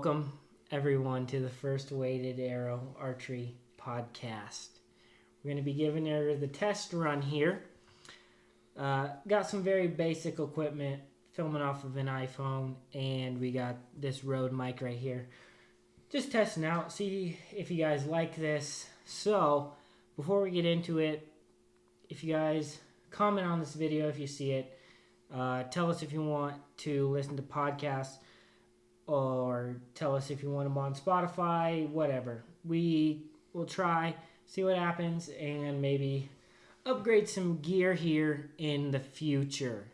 Welcome, everyone, to the first Weighted Arrow Archery podcast. We're going to be giving her the test run here. Got some very basic equipment, filming off of an iPhone, and we got this Rode mic right here. Just testing out, see if you guys like this. So, before we get into it, if you guys comment on this video if you see it, tell us if you want to listen to podcasts, or tell us if you want them on Spotify, whatever. We will try, see what happens, and maybe upgrade some gear here in the future.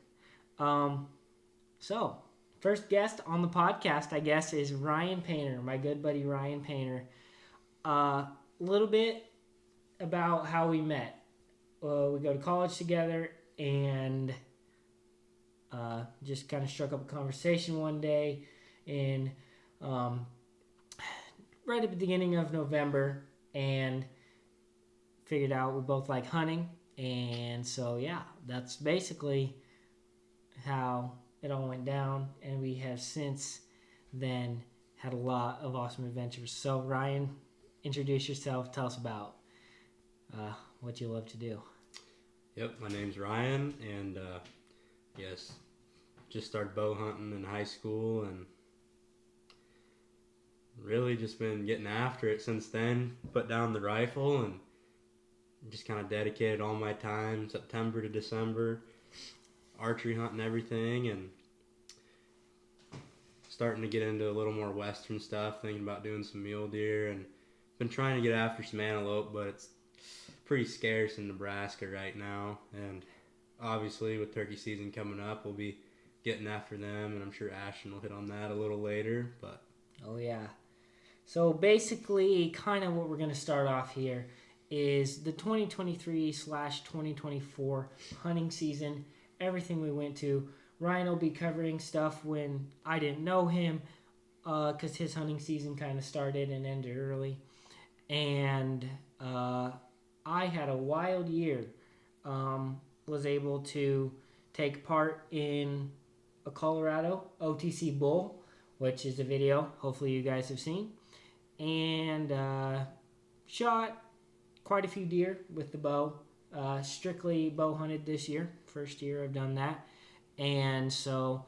So, first guest on the podcast, I guess, is Ryan Painter, my good buddy Ryan Painter. A little bit about how we met. We go to college together, and just kind of struck up a conversation one day in right at the beginning of November, and figured out we both like hunting, and so yeah, that's basically how it all went down, and we have since then had a lot of awesome adventures. So Ryan, introduce yourself, tell us about what you love to do. Yep, my name's Ryan, and yes, just started bow hunting in high school, and really just been getting after it since then. Put down the rifle and just kind of dedicated all my time, September to December, archery hunting, everything, and starting to get into a little more western stuff, thinking about doing some mule deer, and been trying to get after some antelope, but it's pretty scarce in Nebraska right now, and obviously with turkey season coming up, we'll be getting after them, and I'm sure Ashton will hit on that a little later. But oh yeah, so basically kind of what we're going to start off here is the 2023/2024 hunting season, everything we went to. Ryan will be covering stuff when I didn't know him, because his hunting season kind of started and ended early, and I had a wild year. Was able to take part in a Colorado OTC bull, which is a video hopefully you guys have seen, and shot quite a few deer with the bow. Strictly bow hunted this year, first year I've done that, and so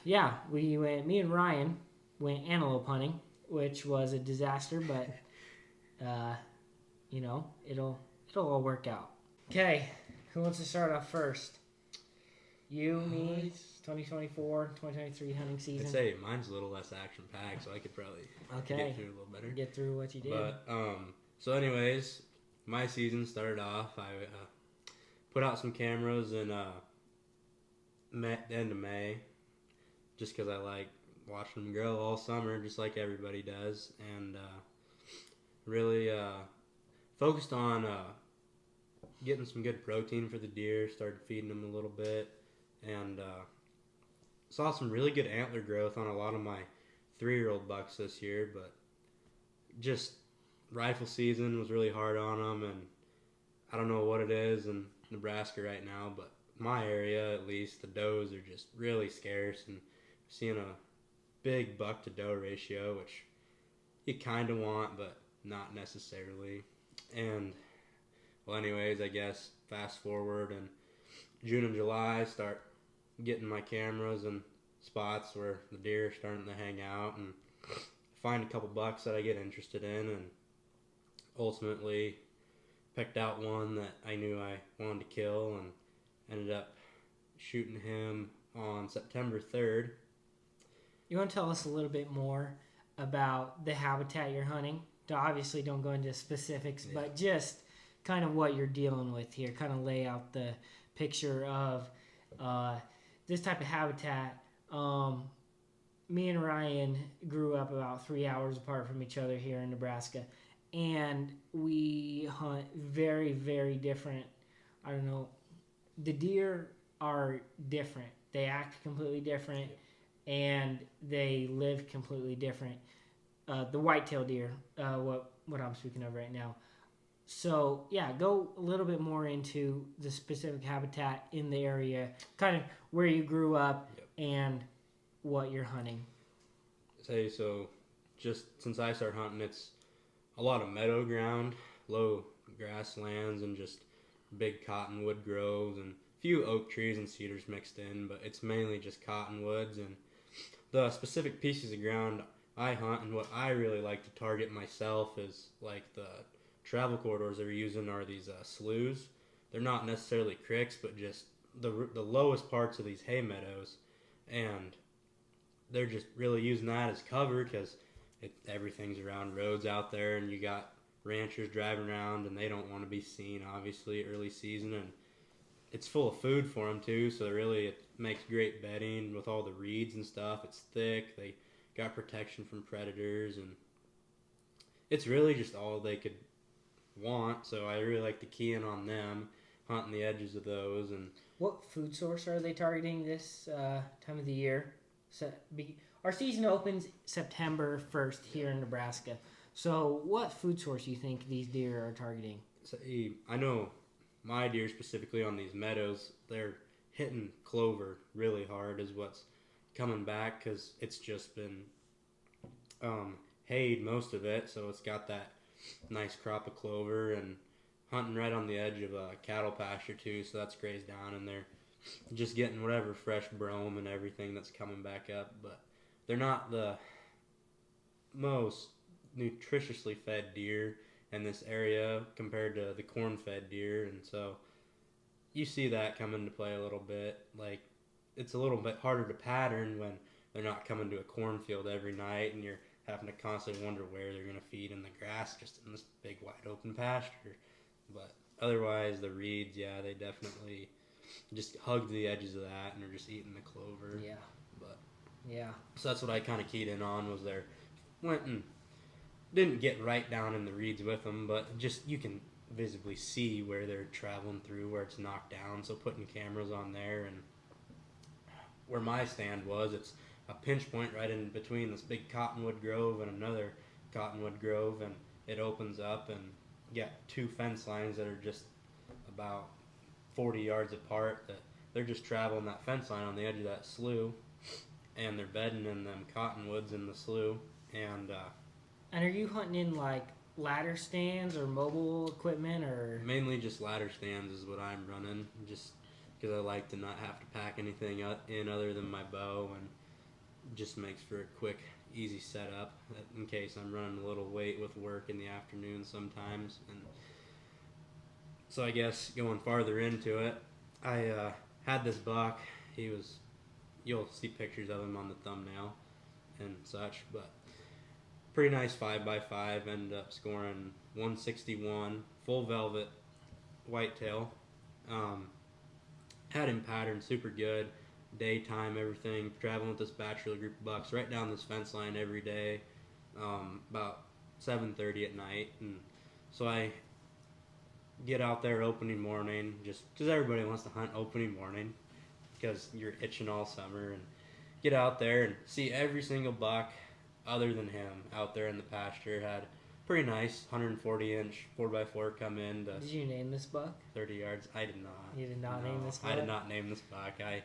yeah, me and Ryan went antelope hunting, which was a disaster, but it'll all work out. Okay, who wants to start off first? You, me, 2024, 2023 hunting season. I'd say mine's a little less action-packed, so I could probably get through a little better. Get through what you did. But, so anyways, my season started off, I put out some cameras in the end of May, just because I like watching them grow all summer, just like everybody does, and really focused on getting some good protein for the deer, started feeding them a little bit, and saw some really good antler growth on a lot of my 3-year-old bucks this year, but just rifle season was really hard on them, and I don't know what it is in Nebraska right now, but my area at least, the does are just really scarce, and seeing a big buck to doe ratio, which you kind of want, but not necessarily. And well, anyways, I guess fast forward, and June and July start getting my cameras in spots where the deer are starting to hang out, and find a couple bucks that I get interested in, and ultimately picked out one that I knew I wanted to kill, and ended up shooting him on September 3rd. You want to tell us a little bit more about the habitat you're hunting? Obviously don't go into specifics, but just kind of what you're dealing with here, kind of lay out the picture of this type of habitat. Me and Ryan grew up about 3 hours apart from each other here in Nebraska, and we hunt very, very different. I don't know, the deer are different. They act completely different, and they live completely different. The whitetail deer, what I'm speaking of right now. So, yeah, go a little bit more into the specific habitat in the area, kind of where you grew up and what you're hunting. say so. Just since I started hunting, it's a lot of meadow ground, low grasslands, and just big cottonwood groves and a few oak trees and cedars mixed in. But it's mainly just cottonwoods, and the specific pieces of ground I hunt and what I really like to target myself is like the travel corridors they're using are these sloughs. They're not necessarily creeks, but just the lowest parts of these hay meadows, and they're just really using that as cover because everything's around roads out there, and you got ranchers driving around, and they don't want to be seen, obviously, early season, and it's full of food for them too. So really, it makes great bedding with all the reeds and stuff. It's thick. They got protection from predators, and it's really just all they could want. So I really like to key in on them, hunting the edges of those. And What food source are they targeting this time of the year? Our season opens September 1st here in Nebraska. So what food source do you think these deer are targeting? so, I know my deer specifically on these meadows, they're hitting clover really hard is what's coming back because it's just been hayed most of it, so it's got that nice crop of clover, and hunting right on the edge of a cattle pasture too, so that's grazed down, and they're just getting whatever fresh brome and everything that's coming back up. But they're not the most nutritiously fed deer in this area compared to the corn fed deer, and so you see that come into play a little bit. Like, it's a little bit harder to pattern when they're not coming to a cornfield every night and you're having to constantly wonder where they're going to feed in the grass just in this big wide open pasture. But otherwise, the reeds, yeah, they definitely just hug the edges of that and are just eating the clover. Yeah. But Yeah. so that's what I kind of keyed in on, was there went and didn't get right down in the reeds with them, but just you can visibly see where they're traveling through, where it's knocked down. So putting cameras on there, and where my stand was, it's a pinch point right in between this big cottonwood grove and another cottonwood grove, and it opens up, and you got two fence lines that are just about 40 yards apart, that they're just traveling that fence line on the edge of that slough, and they're bedding in them cottonwoods in the slough. And And are you hunting in like ladder stands or mobile equipment or? mainly just ladder stands is what I'm running, just because I like to not have to pack anything in other than my bow, and just makes for a quick, easy setup in case I'm running a little late with work in the afternoon sometimes. And so I guess going farther into it, I had this buck. You'll see pictures of him on the thumbnail and such, but pretty nice 5x5. Ended up scoring 161, full velvet whitetail. Had him patterned super good, daytime, everything. Traveling with this bachelor group of bucks right down this fence line every day, about 7:30 at night. And so I get out there opening morning, just because everybody wants to hunt opening morning because you're itching all summer, and get out there and see every single buck other than him out there in the pasture. Had pretty nice 140-inch 4x4 come in to Did you name this buck? 30 yards. I did not. You did not No, name this I buck? did not name this buck. I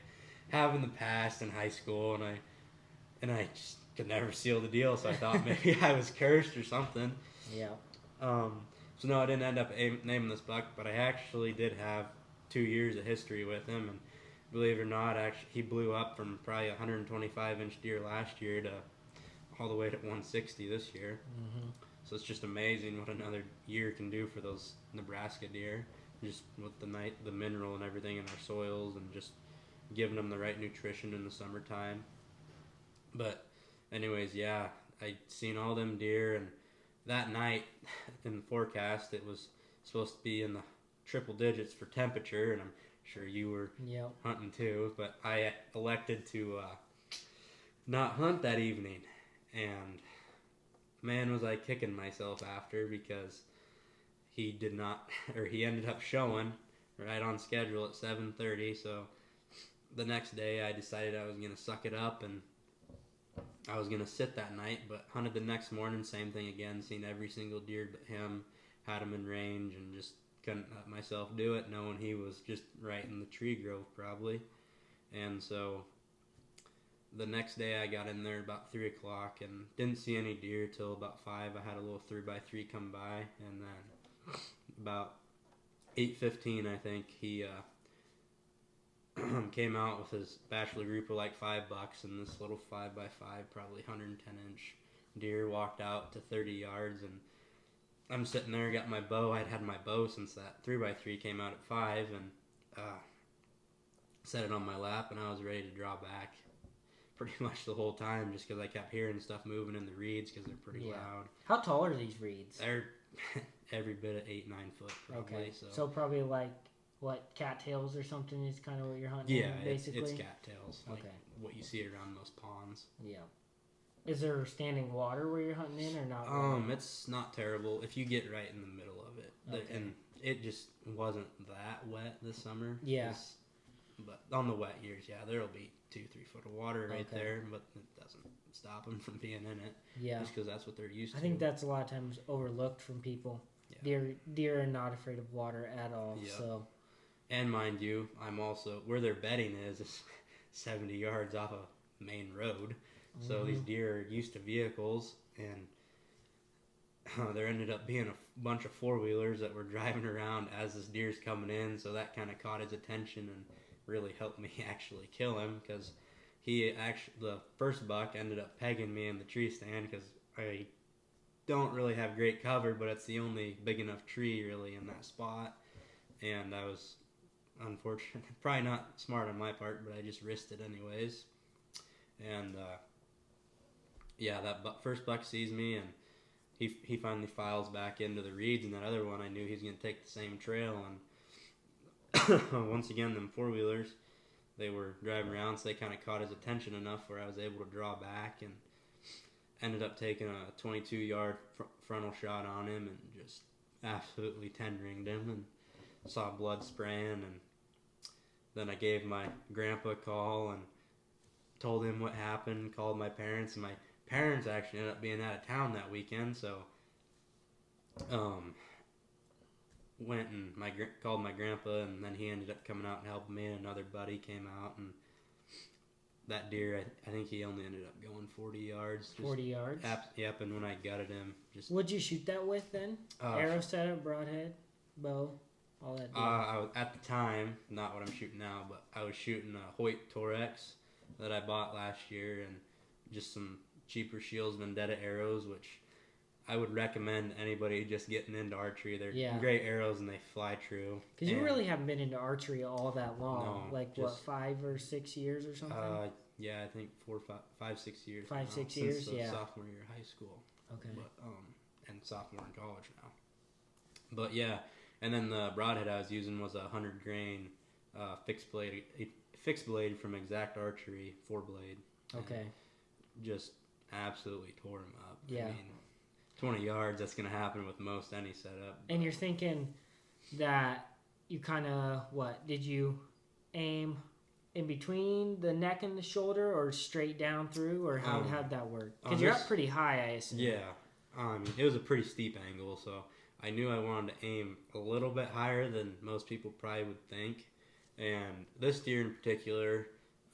have in the past in high school, and I just could never seal the deal, so I thought maybe I was cursed or something. Yeah. So no, I didn't end up naming this buck, but I actually did have 2 years of history with him, and believe it or not, actually he blew up from probably a 125-inch deer last year to all the way to 160 this year. Mm-hmm. So it's just amazing what another year can do for those Nebraska deer, just with the mineral and everything in their soils, and just giving them the right nutrition in the summertime. But anyways, yeah, I seen all them deer, and that night in the forecast it was supposed to be in the triple digits for temperature, and I'm sure you were Yep. hunting too, but I elected to not hunt that evening, and man was I kicking myself after, because he did not, or he ended up showing right on schedule at 7:30. So the next day I decided I was going to suck it up, and I was going to sit that night, but hunted the next morning, same thing again, seen every single deer but him, had him in range, and just couldn't let myself do it, knowing he was just right in the tree grove probably. And so the next day I got in there about 3 o'clock and didn't see any deer till about 5. I had a little 3x3 come by, and then about 8:15, I think, he came out with his bachelor group of like 5 bucks, and this little 5x5, probably 110-inch deer walked out to 30 yards, and I'm sitting there, got my bow. I'd had my bow since that 3x3 came out at 5, and set it on my lap, and I was ready to draw back pretty much the whole time, just because I kept hearing stuff moving in the reeds because they're pretty loud. How tall are these reeds? They're every bit of 8-9 foot probably. Okay. So. So probably like what, cattails or something is kind of what you're hunting. Yeah, basically. it's cattails, like Okay. what you see around most ponds. Yeah. Is there standing water where you're hunting in or not? Really? It's not terrible if you get right in the middle of it. Okay. And it just wasn't that wet this summer. Yeah. But on the wet years, yeah, there'll be 2-3 foot of water right Okay. there, but it doesn't stop them from being in it. Yeah. Just because that's what they're used to. I think that's a lot of times overlooked from people. Yeah. Deer are not afraid of water at all. Yeah. So. And mind you, I'm also where their bedding is 70 yards off a main road. So these deer are used to vehicles, and there ended up being a bunch of 4-wheelers that were driving around as this deer's coming in. So that kind of caught his attention and really helped me actually kill him, because the first buck ended up pegging me in the tree stand because I don't really have great cover, but it's the only big enough tree really in that spot, and I was unfortunate, probably not smart on my part, but I just risked it anyways, and yeah, that first buck sees me, and he finally files back into the reeds, and that other one I knew he was going to take the same trail, and once again, them 4-wheelers, they were driving around, so they kind of caught his attention enough where I was able to draw back, and ended up taking a 22-yard frontal shot on him, and just absolutely 10-ringed him, and saw blood spraying, and then I gave my grandpa a call and told him what happened, called my parents, and my parents actually ended up being out of town that weekend, so went and called my grandpa, and then he ended up coming out and helping me, and another buddy came out, and that deer, I think he only ended up going 40 yards. 40 yards? Yep, and when I gutted him, just... What'd you shoot that with then? Arrow setup, broadhead, bow, all that deal? I was, at the time, not what I'm shooting now, but I was shooting a Hoyt Torex that I bought last year, and just some cheaper Shields Vendetta arrows, which I would recommend anybody just getting into archery. They're great arrows, and they fly true. Because you really haven't been into archery all that long. No, like, what, 5 or 6 years or something? Yeah, I think 5-6 years. 5-6 years, since yeah. Sophomore year of high school. Okay. But and sophomore in college now. But yeah, and then the broadhead I was using was a 100 grain fixed blade from Exact Archery 4-blade. Okay. Just absolutely tore him up. Yeah. I mean, 20 yards, that's going to happen with most any setup. And you're thinking that you kind of, did you aim in between the neck and the shoulder, or straight down through, or how'd that work? Because you're up pretty high, I assume. Yeah. It was a pretty steep angle, so I knew I wanted to aim a little bit higher than most people probably would think. And this deer in particular,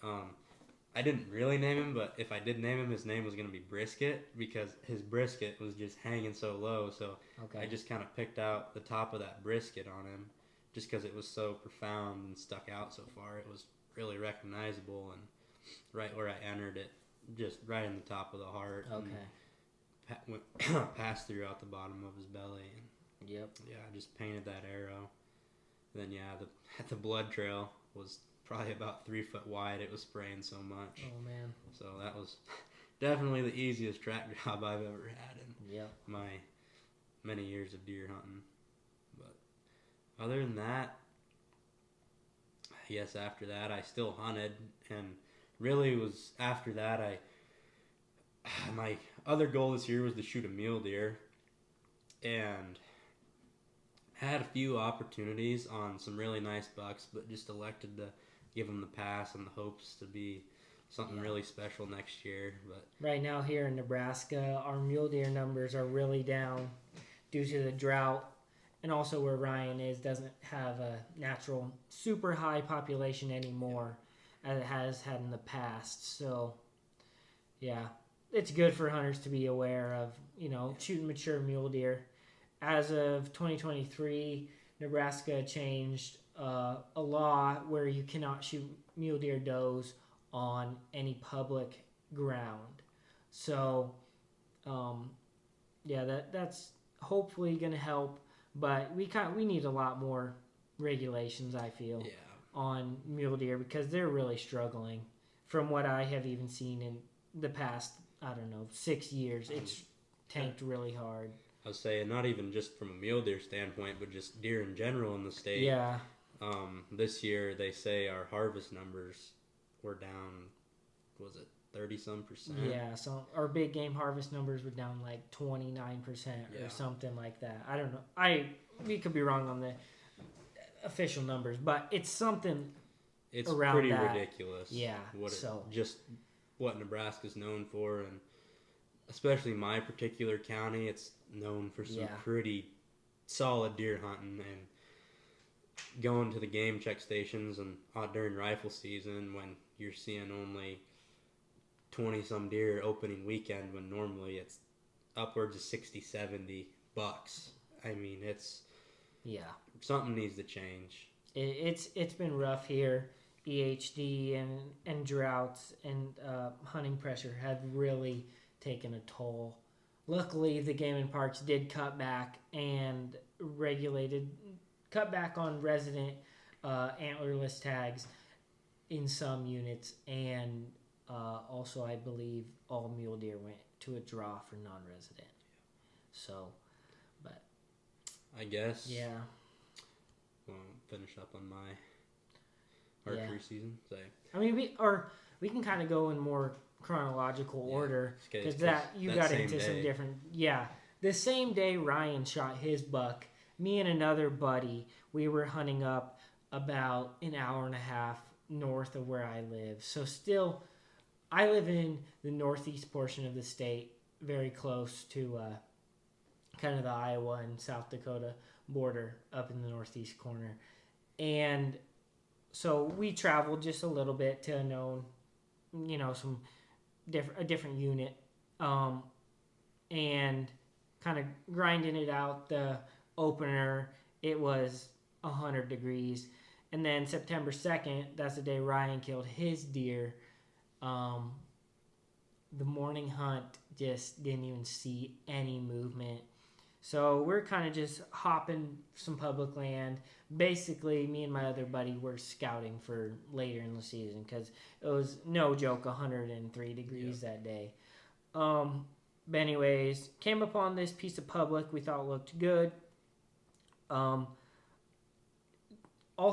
I didn't really name him, but if I did name him, his name was going to be Brisket, because his brisket was just hanging so low. So I just kind of picked out the top of that brisket on him, just because it was so profound and stuck out so far. It was really recognizable, and right where I entered it, just right in the top of the heart. Okay. And passed throughout the bottom of his belly. And yep. Yeah, I just painted that arrow. Then the blood trail was probably about 3 foot wide. It was spraying so much. Oh man. So that was definitely the easiest track job I've ever had in my many years of deer hunting. But other than that, yes, after that I still hunted, and really was after that my other goal this year was to shoot a mule deer, and had a few opportunities on some really nice bucks, but just elected to give them the pass in the hopes to be something really special next year. But right now here in Nebraska, our mule deer numbers are really down due to the drought, and also where Ryan is doesn't have a natural super high population anymore as it has had in the past. So Yeah, it's good for hunters to be aware of, shooting mature mule deer. As of 2023, Nebraska changed a law where you cannot shoot mule deer does on any public ground. So, um, yeah, that's hopefully going to help. But we need a lot more regulations, I feel, Yeah. on mule deer because they're really struggling. From what I have even seen in the past, I don't know, 6 years, it's tanked really hard. I was saying, not even just from a mule deer standpoint, but just deer in general in the state. Yeah, This year, they say our harvest numbers were down, was it 30-some%? yeah. So our big game harvest numbers were down like 29% Yeah. or something like that. I don't know. We could be wrong on the official numbers, but it's something. It's around pretty that. ridiculous. Yeah, Just what Nebraska's known for, and especially my particular county, it's known for some pretty solid deer hunting and going to the game check stations and during rifle season when you're seeing only 20 some deer opening weekend when normally it's upwards of 60-70 bucks. I mean, it's something needs to change. It's been rough here. EHD and droughts and hunting pressure have really taken a toll. Luckily, the game and parks did cut back on resident antlerless tags in some units, and also I believe all mule deer went to a draw for non-resident. So, but I guess yeah, we'll finish up on my archery season. So I mean, we can kind of go in more chronological order because you got into some different. Yeah, the same day Ryan shot his buck, me and another buddy, we were hunting up about an hour and a half north of where I live. So still, I live in the northeast portion of the state, very close to kind of the Iowa and South Dakota border up in the northeast corner. And so we traveled just a little bit to a known, a different unit, and kind of grinding it out. The opener, it was 100 degrees. And then September 2nd, that's the day Ryan killed his deer. The morning hunt just didn't even see any movement. So we're kind of just hopping some public land. Basically, me and my other buddy were scouting for later in the season because it was, no joke, 103 degrees that day. But anyways, came upon this piece of public we thought looked good. All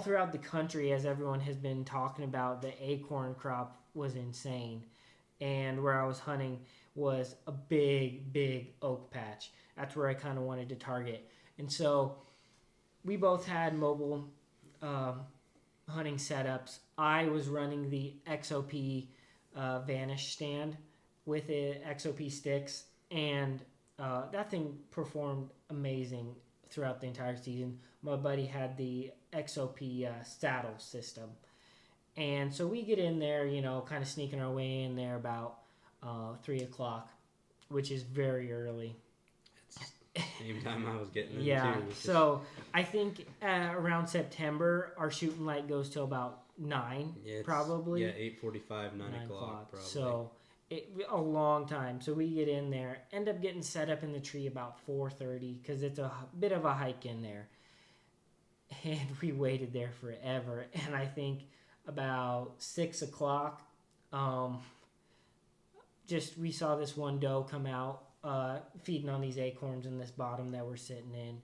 throughout the country, as everyone has been talking about, the acorn crop was insane. And where I was hunting was a big, big oak patch. That's where I kind of wanted to target. And so we both had mobile hunting setups. I was running the XOP Vanish stand with the XOP sticks, and that thing performed amazing throughout the entire season. My buddy had the XOP saddle system. And so we get in there, kind of sneaking our way in there about 3 o'clock, which is very early. Same time I was getting in too. So I think around September, our shooting light goes till about 9, probably. Yeah, 8:45, 9 o'clock, probably. So a long time. So we get in there, end up getting set up in the tree about 4:30 because it's a bit of a hike in there. And we waited there forever. And I think about 6 o'clock, we saw this one doe come out feeding on these acorns in this bottom that we're sitting in.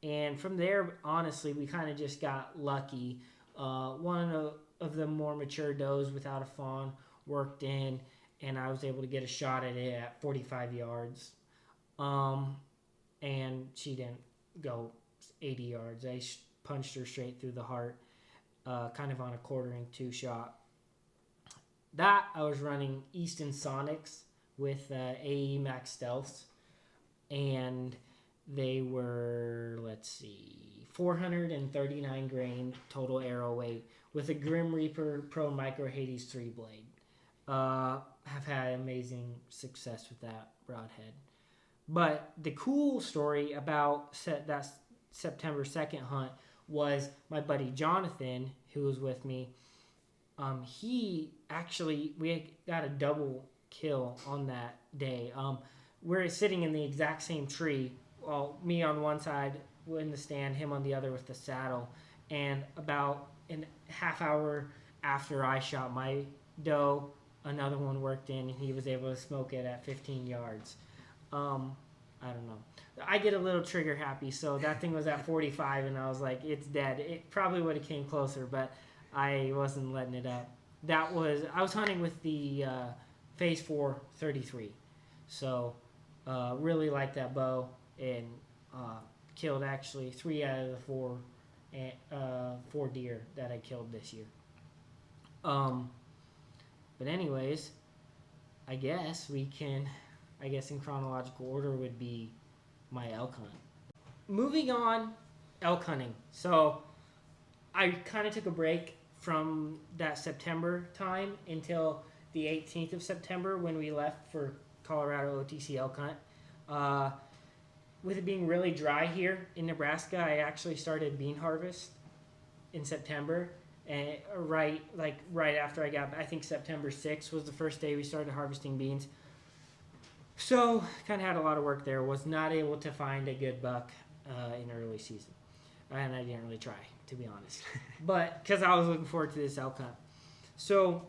And from there, honestly, we kind of just got lucky. One of the more mature does without a fawn worked in, and I was able to get a shot at it at 45 yards. And she didn't go 80 yards. I punched her straight through the heart, kind of on a quartering 2 shot. That I was running Easton Sonics with AE Max Stealths, and they were, 439 grain total arrow weight with a Grim Reaper Pro Micro Hades 3 blade. have had amazing success with that broadhead. But the cool story about that September 2nd hunt was my buddy Jonathan, who was with me. We got a double kill on that day. We're sitting in the exact same tree. Well, me on one side in the stand, him on the other with the saddle. And about a half hour after I shot my doe, another one worked in, and he was able to smoke it at 15 yards. I don't know. I get a little trigger happy, so that thing was at 45, and I was like, it's dead. It probably would have came closer, but I wasn't letting it up. I was hunting with the Phase 4 33, so really liked that bow, and killed actually 3 out of the 4 deer that I killed this year. But anyways, I guess in chronological order would be my elk hunt. Moving on, elk hunting. So I kind of took a break from that September time until the 18th of September when we left for Colorado OTC elk hunt. With it being really dry here in Nebraska, I actually started bean harvest in September. And right after I think September 6th was the first day we started harvesting beans. So kind of had a lot of work there. Was not able to find a good buck in early season, and I didn't really try, to be honest. But because I was looking forward to this elk hunt, so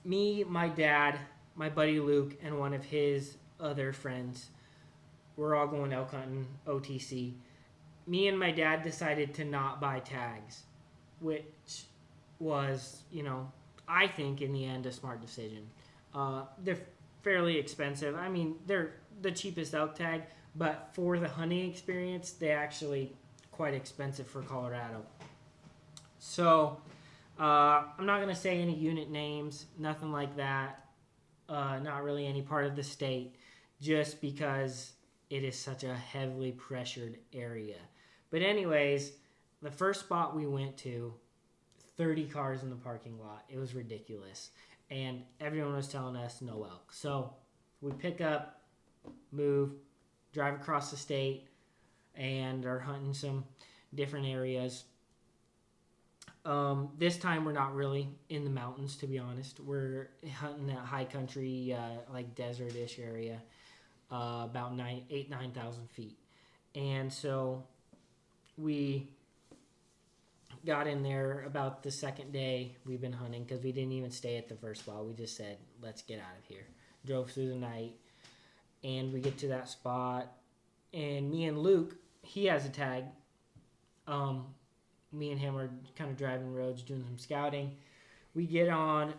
me, my dad, my buddy Luke, and one of his other friends, we're all going elk hunting OTC. Me and my dad decided to not buy tags, which was, I think in the end a smart decision. They're fairly expensive. I mean, they're the cheapest elk tag, but for the hunting experience, they're actually quite expensive for Colorado. So I'm not going to say any unit names, nothing like that. Not really any part of the state, just because it is such a heavily pressured area. But anyways, the first spot we went to, 30 cars in the parking lot. It was ridiculous. And everyone was telling us no elk. So we pick up, move, drive across the state, and are hunting some different areas. This time we're not really in the mountains, to be honest. We're hunting that high country, like desert-ish area, about 9,000 feet. And so we got in there about the second day we've been hunting, because we didn't even stay at the first spot. We just said, let's get out of here. Drove through the night, and we get to that spot, and me and Luke, he has a tag. Me and him are kind of driving roads, doing some scouting. We get on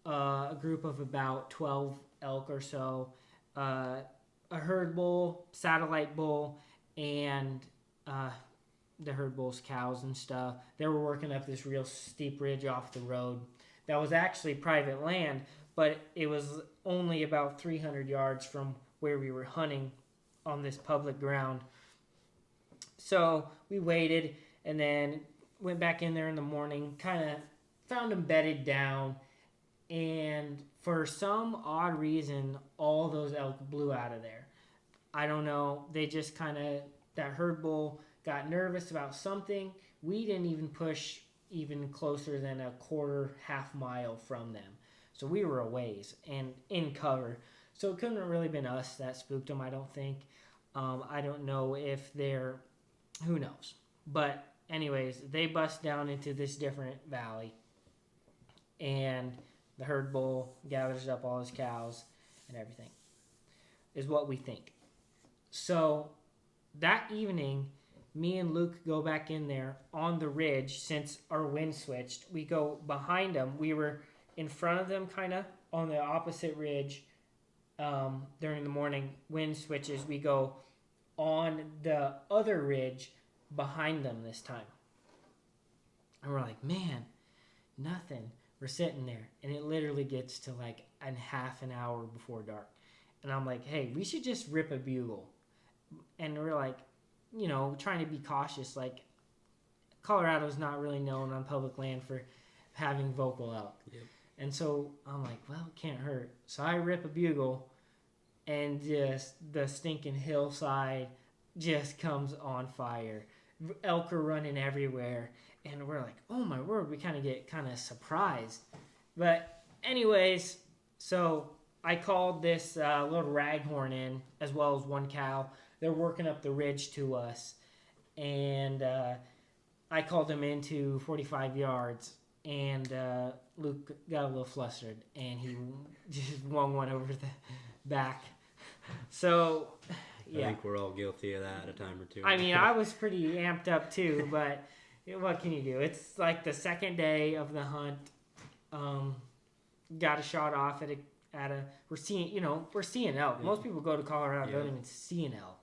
a group of about 12 elk or so, a herd bull, satellite bull, and the herd bull's cows and stuff. They were working up this real steep ridge off the road that was actually private land, but it was only about 300 yards from where we were hunting on this public ground. So we waited and then went back in there in the morning, kind of found them bedded down, and for some odd reason, all those elk blew out of there. I don't know. They just that herd bull got nervous about something. We didn't even push even closer than a half mile from them. So we were a ways and in cover. So it couldn't have really been us that spooked them, I don't think. I don't know if who knows. But anyways, they bust down into this different valley. And the herd bull gathers up all his cows and everything, is what we think. So that evening, me and Luke go back in there on the ridge. Since our wind switched, we go behind them. We were in front of them, kind of on the opposite ridge. During the morning, wind switches. We go on the other ridge behind them this time. And we're like, man, nothing. We're sitting there, and it literally gets to like a half an hour before dark. And I'm like, hey, we should just rip a bugle. And we're like, trying to be cautious. Like, Colorado's not really known on public land for having vocal elk. Yep. And so I'm like, well, it can't hurt. So I rip a bugle, and just the stinking hillside just comes on fire. Elk are running everywhere, and we're like, oh my word, we kind of get kind of surprised. But anyways, so I called this little raghorn in, as well as one cow. They're working up the ridge to us, and I called him into 45 yards, and Luke got a little flustered, and he just wung one over the back. So, yeah. I think we're all guilty of that at a time or two. I mean, I was pretty amped up too, but what can you do? It's like the second day of the hunt. Got a shot off at a we're seeing elk. Yeah. Most people go to Colorado don't even see an elk.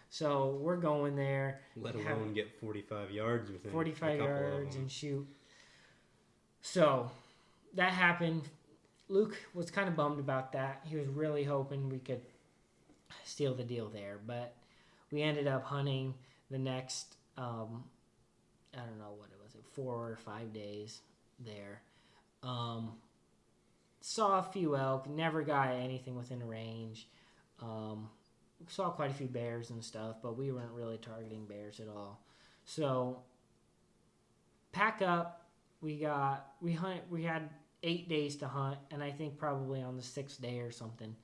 So we're going there. Let alone get 45 yards within 45 a couple yards of and shoot. So that happened. Luke was kind of bummed about that. He was really hoping we could steal the deal there, but we ended up hunting the next I don't know what it was, 4 or 5 days there. Saw a few elk, never got anything within range. Saw quite a few bears and stuff, but we weren't really targeting bears at all. So pack up. We had 8 days to hunt, and I think probably on the 6th day or something,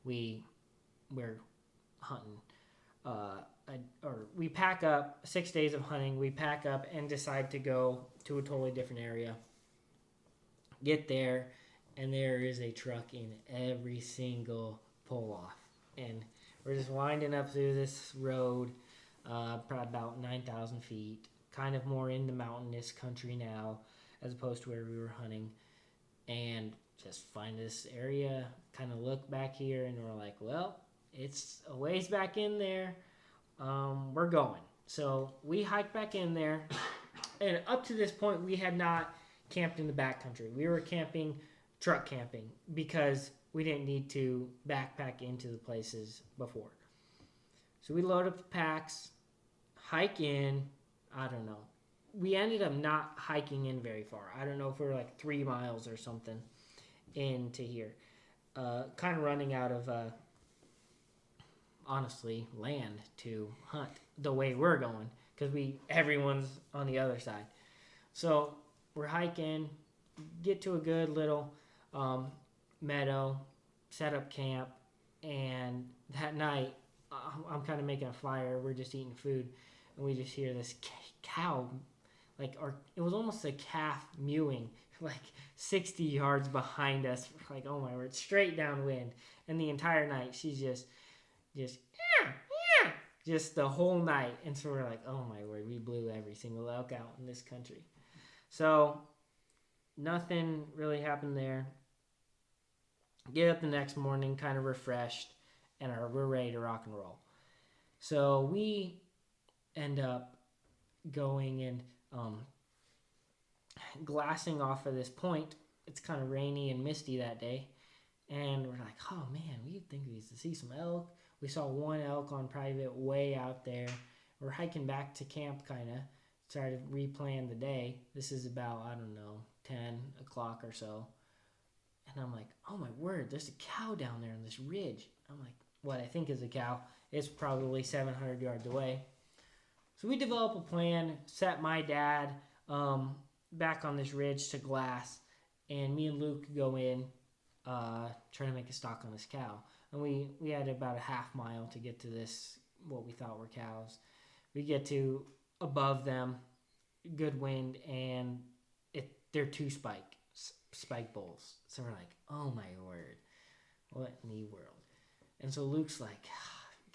we're hunting. Or we pack up 6 days of hunting. We pack up and decide to go to a totally different area. Get there, and there is a truck in every single pull off, and we're just winding up through this road, probably about 9,000 feet, kind of more in the mountainous country now, as opposed to where we were hunting, and just find this area, kind of look back here, and we're like, well, it's a ways back in there. We're going. So we hiked back in there, and up to this point, we had not camped in the backcountry. We were truck camping, because we didn't need to backpack into the places before. So we load up the packs, hike in. I don't know. We ended up not hiking in very far. I don't know if we were like 3 miles or something into here. Kind of running out of, honestly, land to hunt the way we're going, because everyone's on the other side. So we're hiking, get to a good little meadow, set up camp, and that night I'm kind of making a fire. We're just eating food, and we just hear this cow, it was almost a calf mewing, like 60 yards behind us. Like, oh my word, straight downwind. And the entire night she's just the whole night. And so we're like, oh my word, we blew every single elk out in this country. So nothing really happened there. Get up the next morning, kind of refreshed, and we're ready to rock and roll. So we end up going and glassing off of this point. It's kind of rainy and misty that day, and we're like, oh man, we think we used to see some elk. We saw one elk on private way out there. We're hiking back to camp, kind of started replaying the day. This is about, I don't know, 10 o'clock or so. And I'm like, oh my word, there's a cow down there on this ridge. I'm like, what I think is a cow. It's probably 700 yards away. So we develop a plan, set my dad back on this ridge to glass, and me and Luke go in, trying to make a stalk on this cow. And we had about a half mile to get to this, what we thought were cows. We get to above them, good wind, and they're 2 spike bulls. So we're like, oh my word, what in the world? And so Luke's like,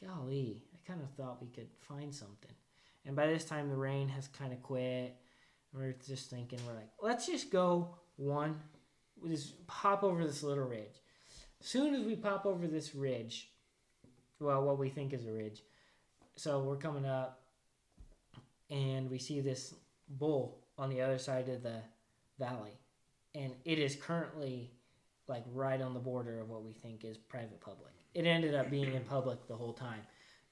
golly, I kind of thought we could find something. And by this time the rain has kind of quit. We're just thinking, we're like, let's just go just pop over this little ridge. Soon as we pop over this ridge, well, what we think is a ridge, so we're coming up and we see this bull on the other side of the valley. And it is currently like right on the border of what we think is private public. It ended up being in public the whole time.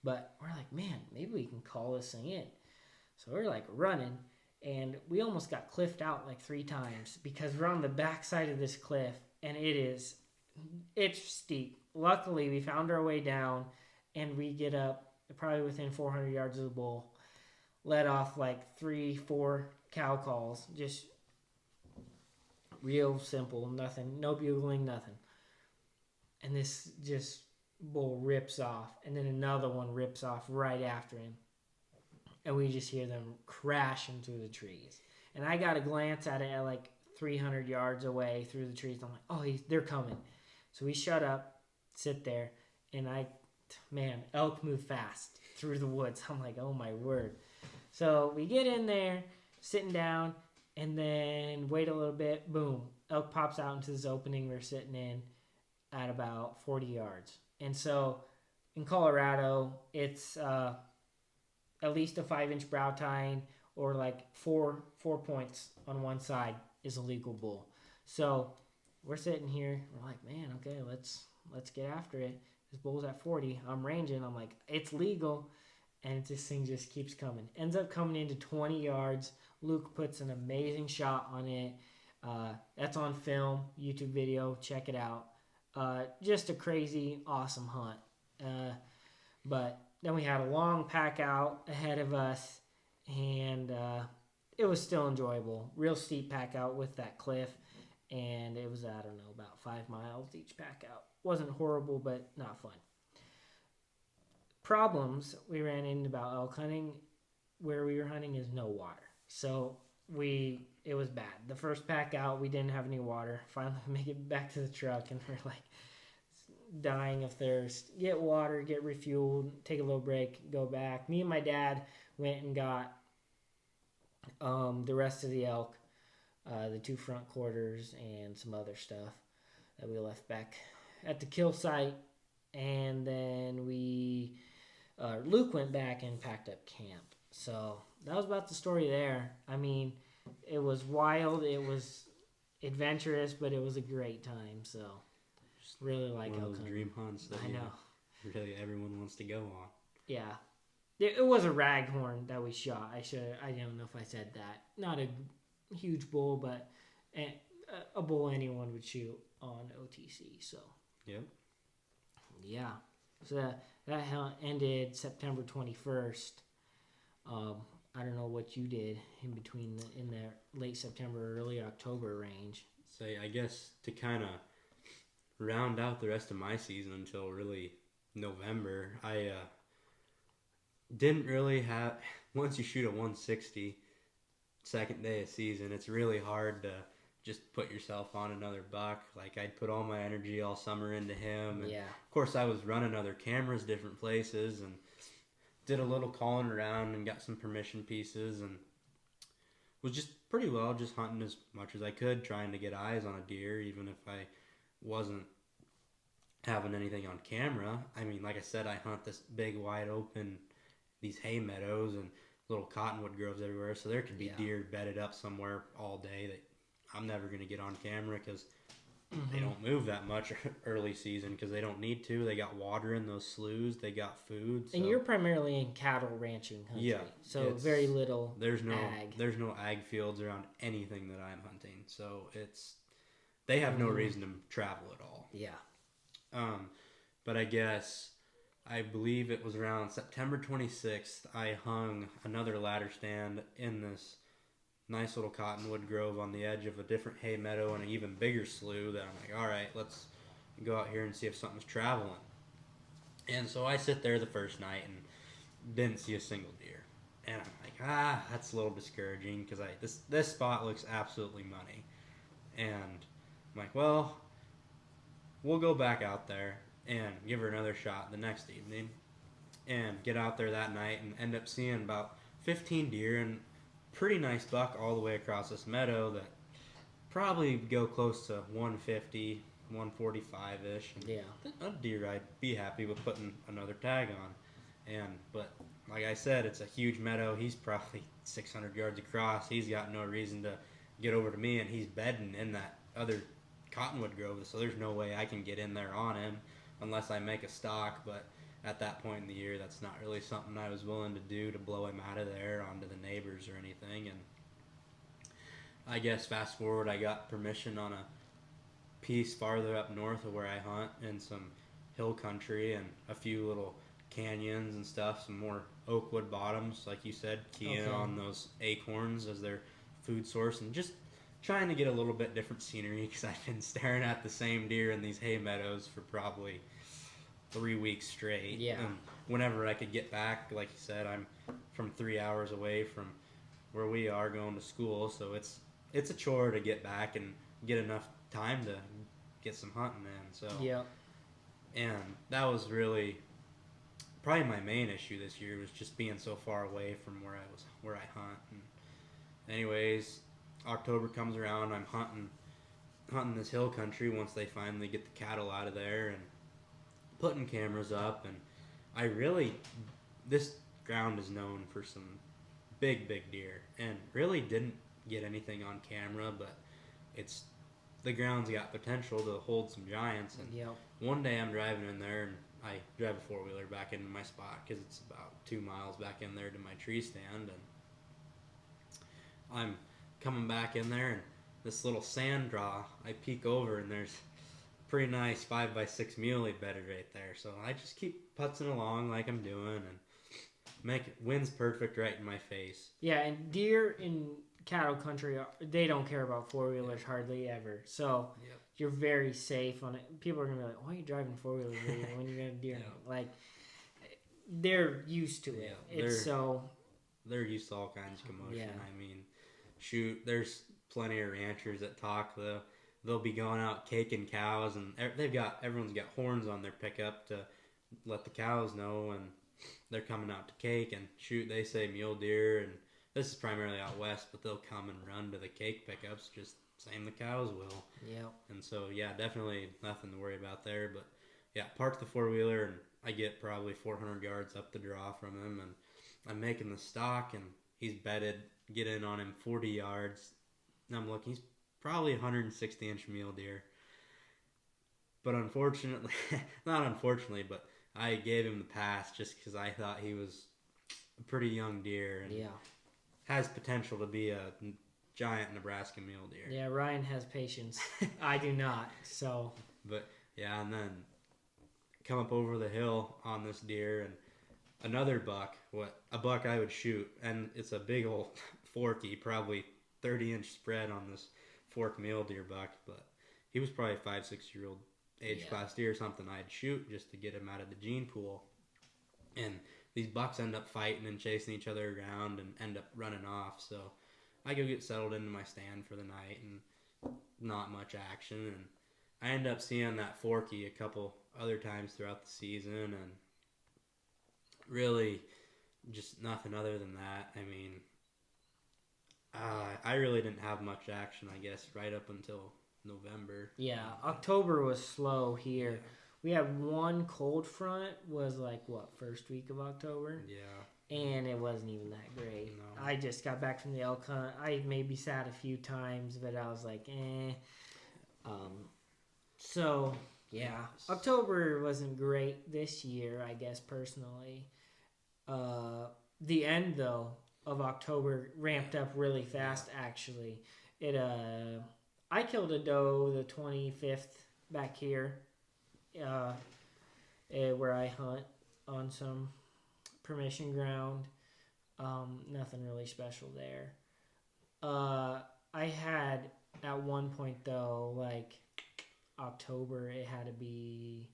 But we're like, man, maybe we can call this thing in. So we're like running, and we almost got cliffed out like 3 times because we're on the back side of this cliff, and it's steep. Luckily, we found our way down, and we get up probably within 400 yards of the bull. Let off like 3-4 cow calls, just real simple, nothing, no bugling, nothing. And this just bull rips off, and then another one rips off right after him, and we just hear them crashing through the trees. And I got a glance at it at like 300 yards away through the trees. I'm like, oh, they're coming. So we shut up, sit there, and elk move fast through the woods. I'm like, oh my word. So we get in there, sitting down, and then wait a little bit. Boom, elk pops out into this opening we're sitting in at about 40 yards. And so in Colorado, it's at least a 5-inch brow tine, or like four points on one side is a legal bull. So we're sitting here, we're like, man, okay, let's get after it. This bull's at 40. I'm ranging. I'm like, it's legal. And this thing just keeps coming. Ends up coming into 20 yards. Luke puts an amazing shot on it. That's on film, YouTube video. Check it out. Just a crazy, awesome hunt. But then we had a long pack out ahead of us, and it was still enjoyable. Real steep pack out with that cliff, and it was, I don't know, about 5 miles each pack out. Wasn't horrible, but not fun. Problems we ran into about elk hunting where we were hunting is no water. So it was bad. The first pack out, we didn't have any water. Finally make it back to the truck, and we're like dying of thirst. Get water, get refueled, take a little break, go back. Me and my dad went and got the rest of the elk, the 2 front quarters, and some other stuff that we left back at the kill site. And then Luke went back and packed up camp. So that was about the story there. I mean, it was wild, it was adventurous, but it was a great time. So really like one of elk those hunting. dream hunts that I know. really everyone wants to go on. Yeah. It was a raghorn that we shot. I don't know if I said that. Not a huge bull, but a bull anyone would shoot on OTC. So Yep. yeah. So that hunt ended September 21st. I don't know what you did in between in the late September, early October range. So I guess to kind of round out the rest of my season until really November, I didn't really have. Once you shoot a 160, second day of season, it's really hard to just put yourself on another buck. Like, I'd put all my energy all summer into him. And Yeah. of course, I was running other cameras different places and did a little calling around and got some permission pieces and was just pretty well just hunting as much as I could, trying to get eyes on a deer, even if I wasn't having anything on camera. I mean, like I said, I hunt this big, wide open, these hay meadows and little cottonwood groves everywhere, so there could be deer bedded up somewhere all day that I'm never going to get on camera because they don't move that much early season because they don't need to. They got water in those sloughs. They got food. So. And you're primarily in cattle ranching country. Yeah. So very little there's no ag. There's no ag fields around anything that I'm hunting. So they have no reason to travel at all. Yeah. But I believe it was around September 26th, I hung another ladder stand in this nice little cottonwood grove on the edge of a different hay meadow and an even bigger slough that I'm like, all right, let's go out here and see if something's traveling. And so I sit there the first night and didn't see a single deer. And I'm like, that's a little discouraging because this spot looks absolutely money. And I'm like, well, we'll go back out there and give her another shot the next evening and get out there that night and end up seeing about 15 deer and pretty nice buck all the way across this meadow that probably go close to 150, 145-ish. Yeah. A deer I'd be happy with putting another tag on. But like I said, it's a huge meadow. He's probably 600 yards across. He's got no reason to get over to me, and he's bedding in that other cottonwood grove, so there's no way I can get in there on him unless I make a stalk. But at that point in the year, that's not really something I was willing to do, to blow him out of there onto the neighbors or anything. And I guess fast forward, I got permission on a piece farther up north of where I hunt in some hill country and a few little canyons and stuff, some more oakwood bottoms, like you said, keying Okay. on those acorns as their food source, and just trying to get a little bit different scenery because I've been staring at the same deer in these hay meadows for probably 3 weeks straight. Yeah. And whenever I could get back, like you said, I'm from 3 hours away from where we are going to school, so it's a chore to get back and get enough time to get some hunting in. So Yeah. and that was really probably my main issue this year was just being so far away from where I hunt. And anyways, October comes around, I'm hunting this hill country once they finally get the cattle out of there and putting cameras up, and I really this ground is known for some big deer and really didn't get anything on camera, but it's the ground's got potential to hold some giants. And Yeah. one day I'm driving in there and I drive a four-wheeler back into my spot because it's about 2 miles back in there to my tree stand, and I'm coming back in there and this little sand draw, I peek over and there's a pretty nice 5x6 muley bedded right there. So I just keep putzing along like I'm doing and wind's perfect right in my face. Yeah, and deer in cattle country, they don't care about four-wheelers hardly ever. So Yep. you're very safe on it. People are going to be like, why are you driving four-wheelers when you're going to deer? Yeah. Like, they're used to it. Yeah, It's so... They're used to all kinds of commotion. Yeah. I mean, shoot, there's plenty of ranchers that talk. They'll be going out caking cows, and everyone's got horns on their pickup to let the cows know, and they're coming out to cake. And shoot, they say mule deer, and this is primarily out west, but they'll come and run to the cake pickups, just same the cows will. Yeah. And so, yeah, definitely nothing to worry about there. But yeah, park the four-wheeler, and I get probably 400 yards up the draw from him, and I'm making the stock, and he's bedded. Get in on him 40 yards. And I'm looking, he's probably 160-inch mule deer. But unfortunately, not unfortunately, but I gave him the pass just because I thought he was a pretty young deer and Yeah. has potential to be a giant Nebraska mule deer. Yeah, Ryan has patience. I do not. So, But yeah, and then come up over the hill on this deer and another buck, a buck I would shoot, and it's a big old forky, probably 30-inch spread on this fork mule deer buck, but he was probably a 5-6-year-old age class deer or something I'd shoot just to get him out of the gene pool. And these bucks end up fighting and chasing each other around and end up running off. So I go get settled into my stand for the night and not much action. And I end up seeing that forky a couple other times throughout the season, and really just nothing other than that. I mean, I really didn't have much action, I guess, right up until November. yeah, October was slow here. We had one cold front, was like, what, first week of October? Yeah. And it wasn't even that great. No. I just got back from the elk hunt. I maybe sat a few times, but I was like, eh. So, yeah. October wasn't great this year, I guess, personally. The end, though, of October ramped up really fast, actually. I killed a doe the 25th back here, where I hunt on some permission ground. Nothing really special there. I had at one point though, like October, it had to be,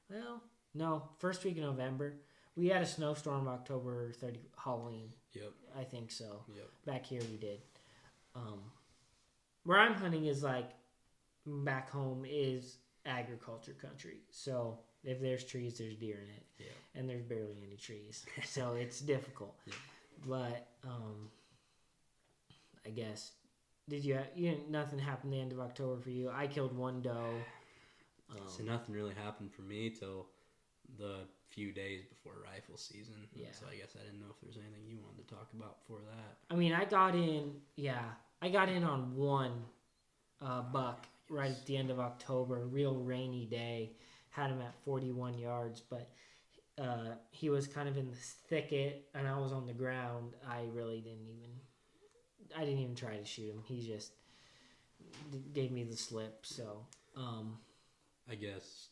well, no, first week of November. We had a snowstorm October 30, Halloween. Yep. I think so. Yep. Back here we did. Where I'm hunting is like, back home is agriculture country. So if there's trees, there's deer in it. Yeah. And there's barely any trees. So it's difficult. Yeah. But I guess, nothing happened the end of October for you? I killed one doe. So nothing really happened for me till the few days before rifle season. Yeah. So I guess I didn't know if there's anything you wanted to talk about before that. I mean, I got in on one buck right at the end of October, real rainy day. Had him at 41 yards, but he was kind of in the thicket, and I was on the ground. I really didn't even I didn't even try to shoot him. He just gave me the slip. So, I guess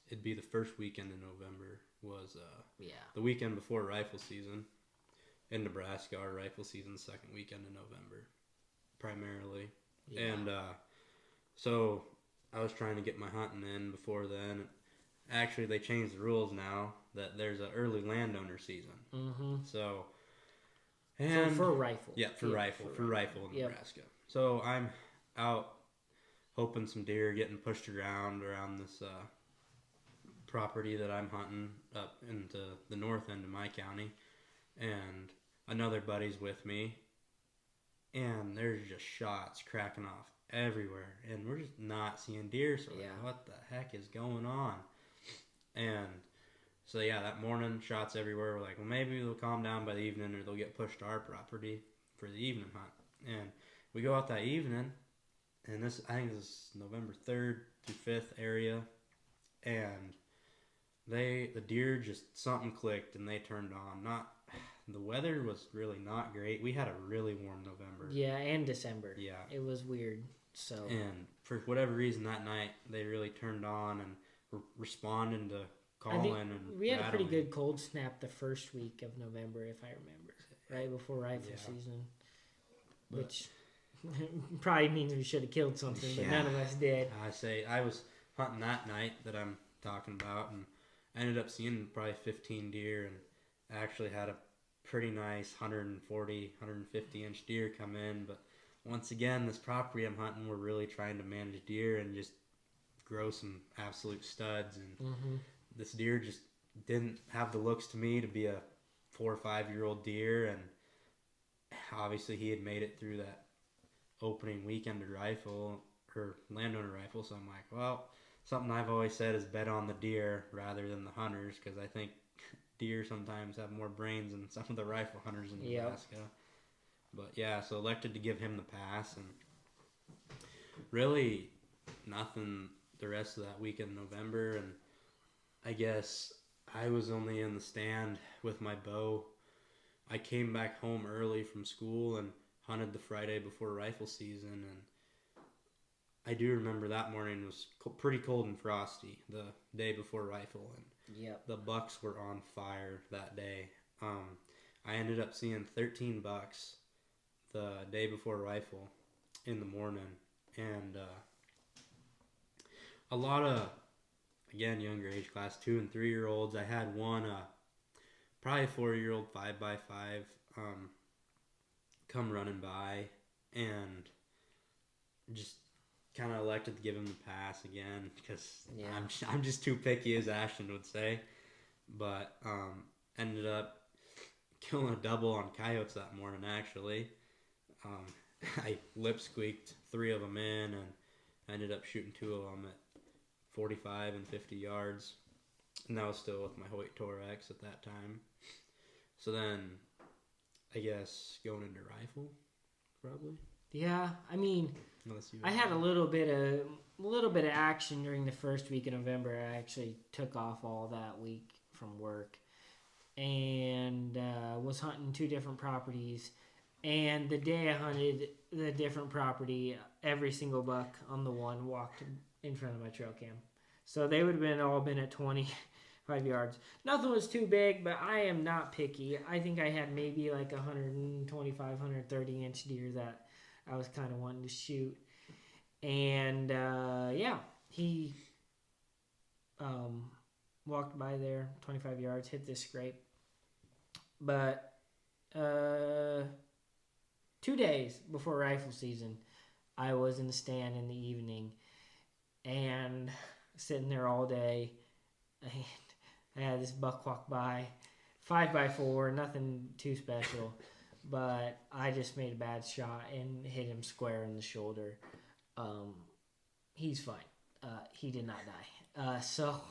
it'd be the first weekend in November was yeah. the weekend before rifle season. In Nebraska, our rifle season second weekend in November, primarily. Yeah. And so I was trying to get my hunting in before then. Actually, they changed the rules now that there's an early landowner season. Mm-hmm. So, and for rifle. Yeah, for rifle in Yep. Nebraska. So I'm out hoping some deer getting pushed around this property that I'm hunting up into the north end of my county, and another buddy's with me, and there's just shots cracking off everywhere, and we're just not seeing deer. So Yeah. like, what the heck is going on? And so yeah, that morning shots everywhere. We're like, well, maybe they'll calm down by the evening, or they'll get pushed to our property for the evening hunt. And we go out that evening, and I think this is November 3rd through 5th area, and the deer just something clicked and they turned on. The weather was really not great. We had a really warm November. Yeah, and December. Yeah. It was weird. So. And for whatever reason that night they really turned on and were responding to calling and we had rattling. a pretty good cold snap the first week of November, if I remember, right before rifle season, which probably means we should have killed something, but none of us did. I was hunting that night that I'm talking about, and I ended up seeing probably 15 deer, and I actually had a pretty nice 140, 150 inch deer come in. But once again, this property I'm hunting, we're really trying to manage deer and just grow some absolute studs, and this deer just didn't have the looks to me to be a 4 or 5 year old deer, and obviously he had made it through that opening weekend of rifle or landowner rifle. So I'm like, well, something I've always said is bet on the deer rather than the hunters, because I think deer sometimes have more brains than some of the rifle hunters in Nebraska. But yeah, so elected to give him the pass, and really nothing the rest of that week in November. And I guess I was only in the stand with my bow. I came back home early from school and hunted the Friday before rifle season, and I do remember that morning was pretty cold and frosty the day before rifle, and the bucks were on fire that day. I ended up seeing 13 bucks the day before rifle in the morning, and a lot of, again, younger age class, 2 and 3 year olds. I had one probably a 4-year-old 5x5 come running by, and just kind of elected to give him the pass again, because I'm just too picky, as Ashton would say. But ended up killing a double on coyotes that morning, actually. I lip squeaked 3 of them in, and I ended up shooting 2 of them at 45 and 50 yards, and that was still with my Hoyt Torex at that time. So then I guess going into rifle, probably. Yeah, I mean, I had a little bit of action during the first week of November. I actually took off all that week from work, and was hunting 2 different properties. And the day I hunted the different property, every single buck on the one walked in front of my trail cam. So they would have all been at 25 yards. Nothing was too big, but I am not picky. I think I had maybe like 125, 130 inch deer that I was kind of wanting to shoot. And he walked by there 25 yards, hit this scrape. But 2 days before rifle season, I was in the stand in the evening and sitting there all day. And I had this buck walk by, 5x4, nothing too special, but I just made a bad shot and hit him square in the shoulder. He's fine. He did not die. So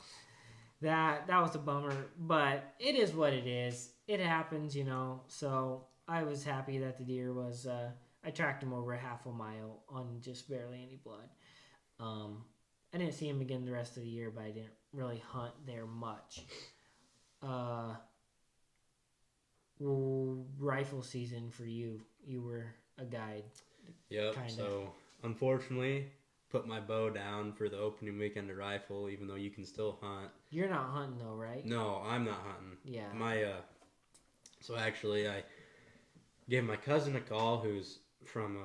that was a bummer, but it is what it is. It happens, So I was happy that the deer was. I tracked him over a half a mile on just barely any blood. I didn't see him again the rest of the year, but I didn't really hunt there much. rifle season for you. You were a guide. Yep. Kinda. So unfortunately, put my bow down for the opening weekend of rifle, even though you can still hunt. You're not hunting though, right? No, I'm not hunting. Yeah. So actually, I gave my cousin a call, who's from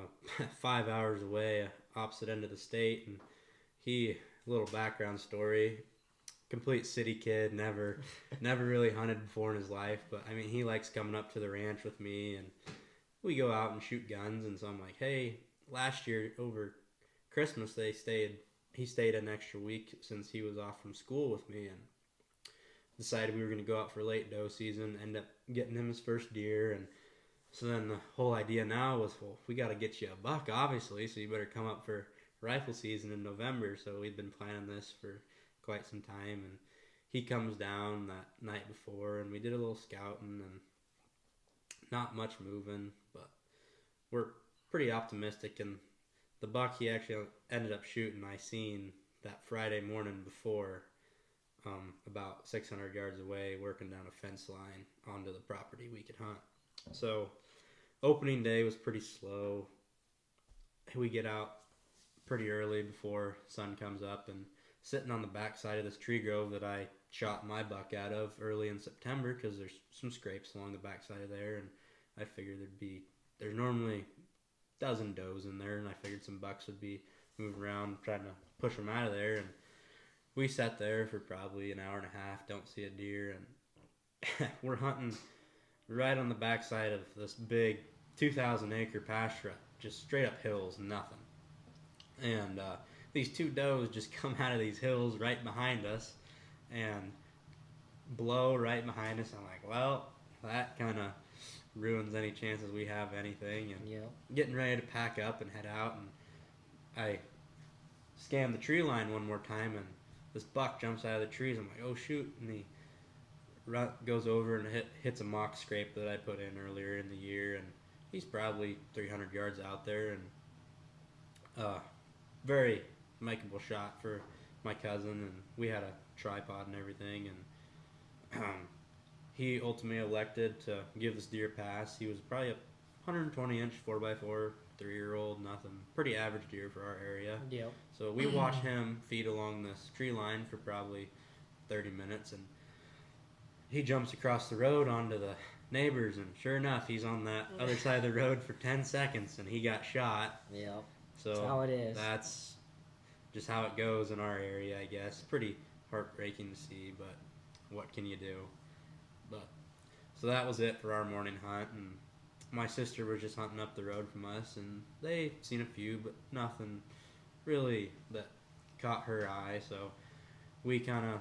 5 hours away, opposite end of the state, and little background story, complete city kid, never really hunted before in his life, but I mean, he likes coming up to the ranch with me, and we go out and shoot guns. And so I'm like, hey, last year over Christmas he stayed an extra week since he was off from school with me, and decided we were going to go out for late doe season, end up getting him his first deer. And so then the whole idea now was, well, we got to get you a buck, obviously, so you better come up for rifle season in November. So we've been planning this for quite some time, and he comes down that night before, and we did a little scouting, and not much moving, but we're pretty optimistic. And the buck he actually ended up shooting, I seen that Friday morning before, about 600 yards away, working down a fence line onto the property we could hunt. So opening day was pretty slow. We get out pretty early before sun comes up, and sitting on the backside of this tree grove that I shot my buck out of early in September, because there's some scrapes along the backside of there, and I figured there's normally a dozen does in there, and I figured some bucks would be moving around trying to push them out of there. And we sat there for probably an hour and a half, don't see a deer, and we're hunting right on the backside of this big 2,000 acre pasture, just straight up hills, nothing. And these two does just come out of these hills right behind us and blow right behind us. I'm like, well, that kind of ruins any chances we have anything. And getting ready to pack up and head out, and I scan the tree line one more time, and this buck jumps out of the trees. I'm like, oh shoot, and he goes over and hits a mock scrape that I put in earlier in the year, and he's probably 300 yards out there, and very makeable shot for my cousin, and we had a tripod and everything, and he ultimately elected to give this deer a pass. He was probably a 120 inch 4x4 3-year-old, nothing, pretty average deer for our area. Yep. So we watched him feed along this tree line for probably 30 minutes, and he jumps across the road onto the neighbors, and sure enough, he's on that other side of the road for 10 seconds, and he got shot. Yep. So that's how it is. That's just how it goes in our area, I guess. Pretty heartbreaking to see, but what can you do? But so that was it for our morning hunt, and my sister was just hunting up the road from us, and they seen a few, but nothing really that caught her eye. So we kind of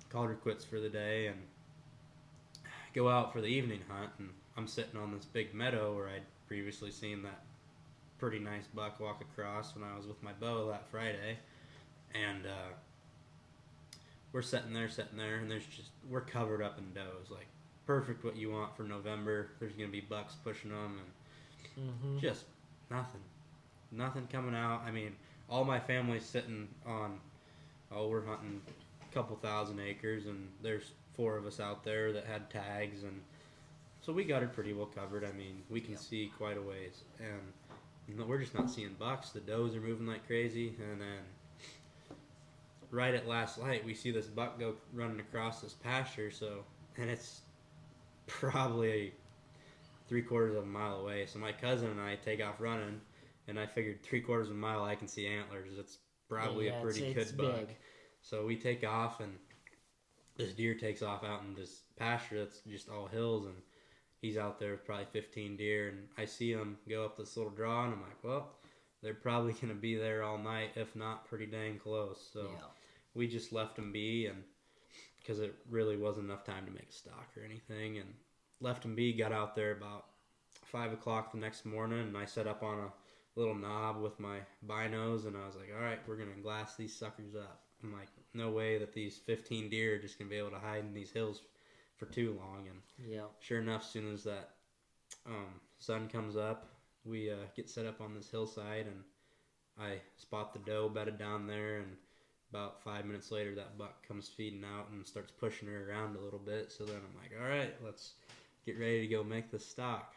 called her quits for the day and go out for the evening hunt. And I'm sitting on this big meadow where I'd previously seen that pretty nice buck walk across when I was with my bow that Friday, and we're sitting there, and we're covered up in does, like perfect what you want for November. There's gonna be bucks pushing them, and just nothing coming out. I mean, all my family's sitting on, we're hunting a couple thousand acres, and there's 4 of us out there that had tags, and so we got it pretty well covered. I mean, we can see quite a ways, and we're just not seeing bucks. The does are moving like crazy, and then right at last light, we see this buck go running across this pasture. And it's probably 3/4 of a mile away. So my cousin and I take off running, and I figured 3/4 of a mile I can see antlers. It's probably a pretty good buck. Big. So we take off, and this deer takes off out in this pasture that's just all hills, and he's out there with probably 15 deer, and I see him go up this little draw, and I'm like, well, they're probably going to be there all night, if not pretty dang close. So we just left him be, and because it really wasn't enough time to make a stalk or anything, and left him be. Got out there about 5 o'clock the next morning, and I set up on a little knob with my binos, and I was like, all right, we're going to glass these suckers up. I'm like, no way that these 15 deer are just going to be able to hide in these hills for too long. And sure enough, as soon as that sun comes up, we get set up on this hillside, and I spot the doe bedded down there, and about 5 minutes later, that buck comes feeding out and starts pushing her around a little bit. So then I'm like, all right, let's get ready to go make the stock.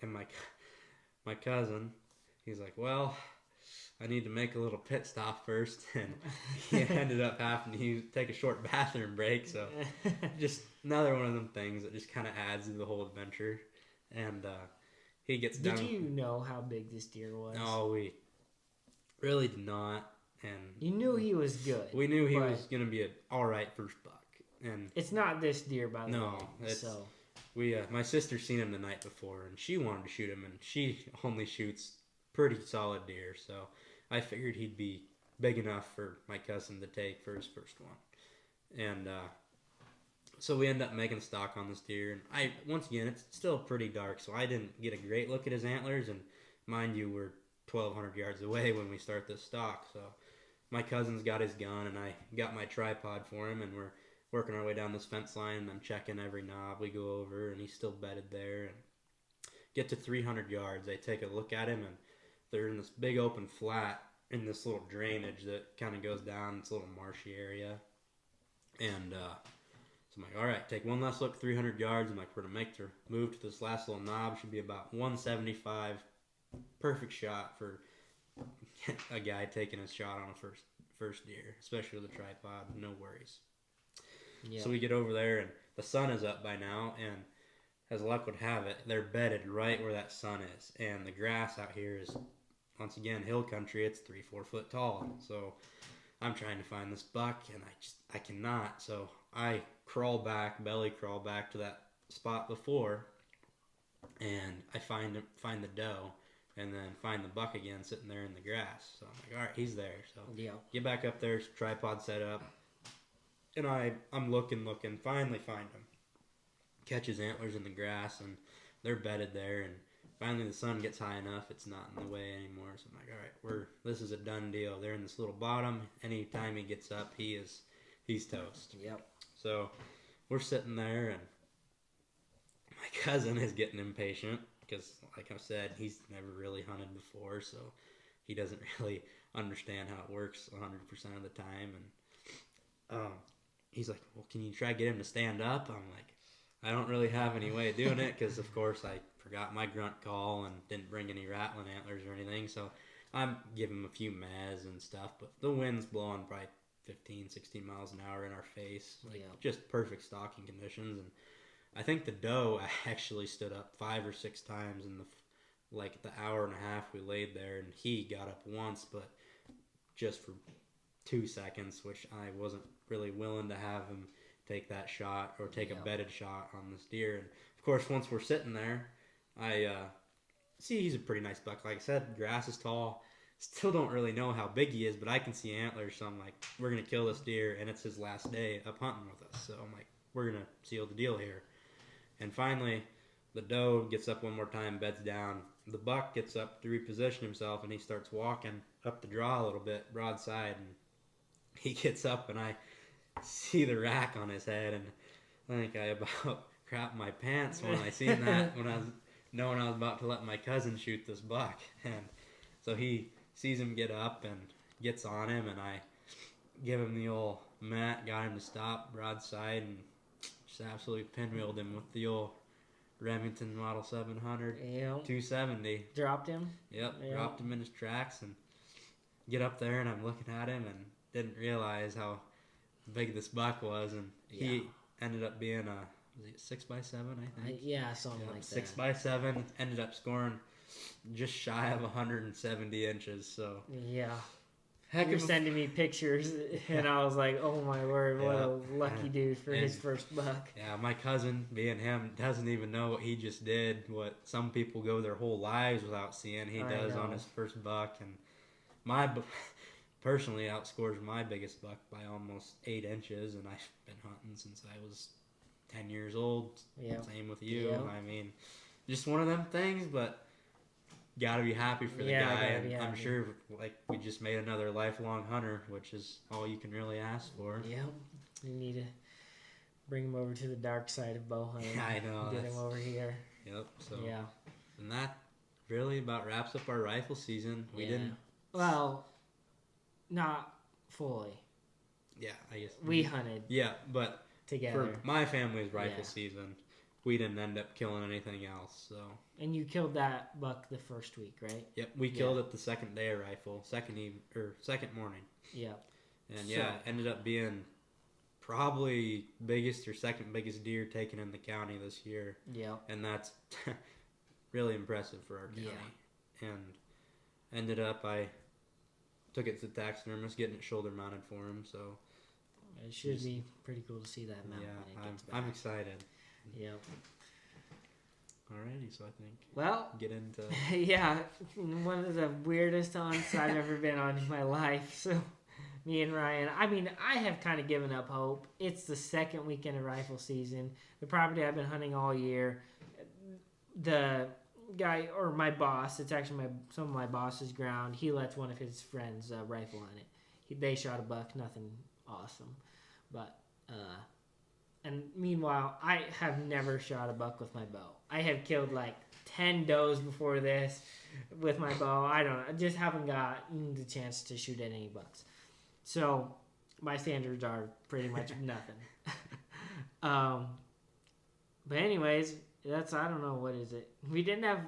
And my cousin, he's like, well, I need to make a little pit stop first, and he ended up having to take a short bathroom break. So just another one of them things that just kind of adds to the whole adventure. And he gets done. Did you know how big this deer was? No, we really did not. And you knew he was good. We knew he was going to be an all right first buck. And it's not this deer, by the way. No, my sister seen him the night before, and she wanted to shoot him, and she only shoots pretty solid deer. So I figured he'd be big enough for my cousin to take for his first one. And so we end up making stock on this deer. And once again, it's still pretty dark, so I didn't get a great look at his antlers. And mind you, we're 1,200 yards away when we start this stock. So my cousin's got his gun, and I got my tripod for him, and we're working our way down this fence line, and I'm checking every knob we go over, and he's still bedded there. And get to 300 yards, I take a look at him, and they're in this big open flat in this little drainage that kind of goes down. It's a little marshy area. And so I'm like, all right, take one last look, 300 yards. I'm like, we're going to make the move to this last little knob. Should be about 175. Perfect shot for a guy taking a shot on a first deer, especially with a tripod. No worries. Yep. So we get over there, and the sun is up by now, and as luck would have it, they're bedded right where that sun is. And the grass out here is, once again, hill country. It's 3-4 foot tall. So I'm trying to find this buck, and I cannot. So I belly crawl back to that spot before, and I find the doe, and then find the buck again sitting there in the grass. So I'm like, all right, he's there. So get back up there, tripod set up. And I'm looking, finally find him. Catch his antlers in the grass, and they're bedded there. And finally the sun gets high enough, it's not in the way anymore. So I'm like, all right, this is a done deal. They're in this little bottom. Anytime he gets up, he's toast. Yep. So we're sitting there, and my cousin is getting impatient because, like I said, he's never really hunted before, so he doesn't really understand how it works 100% of the time. And he's like, well, can you try to get him to stand up? I'm like, I don't really have any way of doing it because, of course, I forgot my grunt call and didn't bring any rattling antlers or anything. So I'm giving him a few mehs and stuff, but the wind's blowing probably 15, 16 miles an hour in our face. Just perfect stalking conditions. And I think the doe actually stood up 5 or 6 times in the hour and a half we laid there, and he got up once, but just for 2 seconds, which I wasn't really willing to have him take that shot or take a bedded shot on this deer. And of course, once we're sitting there, I see he's a pretty nice buck. Like I said, grass is tall. Still don't really know how big he is, but I can see antlers. So I'm like, we're gonna kill this deer, and it's his last day up hunting with us. So I'm like, we're gonna seal the deal here. And finally, the doe gets up one more time, beds down. The buck gets up to reposition himself, and he starts walking up the draw a little bit, broadside, and he gets up, and I see the rack on his head, and I think I about crapped my pants when I seen that, when I was knowing I was about to let my cousin shoot this buck. And so he sees him get up and gets on him, and I give him the old mat, got him to stop broadside, and just absolutely pinwheeled him with the old Remington Model 700, 270. Dropped him? Yep, dropped him in his tracks, and get up there, and I'm looking at him, and didn't realize how big this buck was, and he ended up being was he 6x7, I think? Something like that. 6x7, ended up scoring just shy of 170 inches, so. Yeah. You're sending me pictures, and I was like, oh my word, what a lucky dude for his first buck. Yeah, my cousin, being him, doesn't even know what he just did, what some people go their whole lives without seeing. He does on his first buck, and personally outscores my biggest buck by almost 8 inches, and I've been hunting since I was 10 years old. Same with you. I mean, just one of them things, but gotta be happy for the guy, and I'm sure we just made another lifelong hunter, which is all you can really ask for. You need to bring him over to the dark side of bow hunting. I know. Get him over here. Yep. So and that really about wraps up our rifle season. We didn't. Well, not fully. Yeah, I guess we hunted. Yeah, but together for my family's rifle season, we didn't end up killing anything else. So. And you killed that buck the first week, right? Yep, we killed it the second day of rifle, second morning. Yep. And yeah, it ended up being probably biggest or second biggest deer taken in the county this year. Yep. And that's really impressive for our county. Yeah. And ended up, I took it to the taxidermist, getting it shoulder mounted for him. So it should be pretty cool to see that mount when it gets back. I'm excited. Yep. Alrighty, so I think get into yeah, one of the weirdest hunts I've ever been on in my life. So me and Ryan, I mean, I have kind of given up hope. It's the second weekend of rifle season. The property I've been hunting all year, the guy or my boss, it's actually some of my boss's ground. He lets one of his friends rifle on it. They shot a buck, nothing awesome, but and meanwhile, I have never shot a buck with my bow. I have killed like 10 does before this with my bow. I don't know. I just haven't gotten the chance to shoot at any bucks. So my standards are pretty much nothing. But anyways, I don't know, what is it? We didn't have